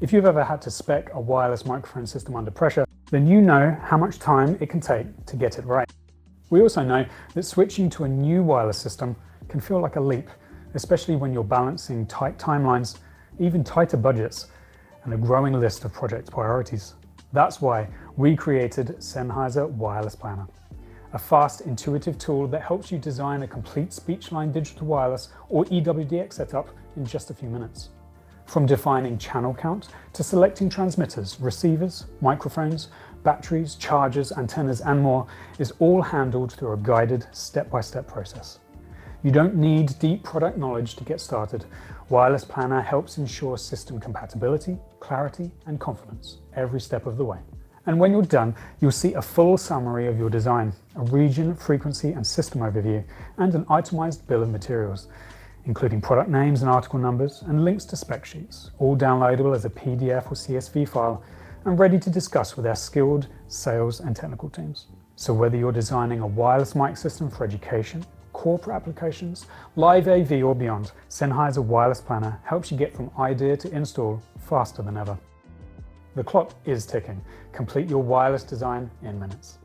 If you've ever had to spec a wireless microphone system under pressure, then you know how much time it can take to get it right. We also know that switching to a new wireless system can feel like a leap, especially when you're balancing tight timelines, even tighter budgets, and a growing list of project priorities. That's why we created Sennheiser Wireless Planner, a fast, intuitive tool that helps you design a complete SpeechLine Digital Wireless or EWDX setup in just a few minutes. From defining channel count to selecting transmitters, receivers, microphones, batteries, chargers, antennas, and more is all handled through a guided step-by-step process. You don't need deep product knowledge to get started. Wireless Planner helps ensure system compatibility, clarity, and confidence every step of the way. And when you're done, you'll see a full summary of your design, a region, frequency, and system overview, and an itemized bill of materials, including product names and article numbers, and links to spec sheets, all downloadable as a PDF or CSV file, and ready to discuss with our skilled sales and technical teams. So whether you're designing a wireless mic system for education, corporate applications, live AV or beyond, Sennheiser Wireless Planner helps you get from idea to install faster than ever. The clock is ticking. Complete your wireless design in minutes.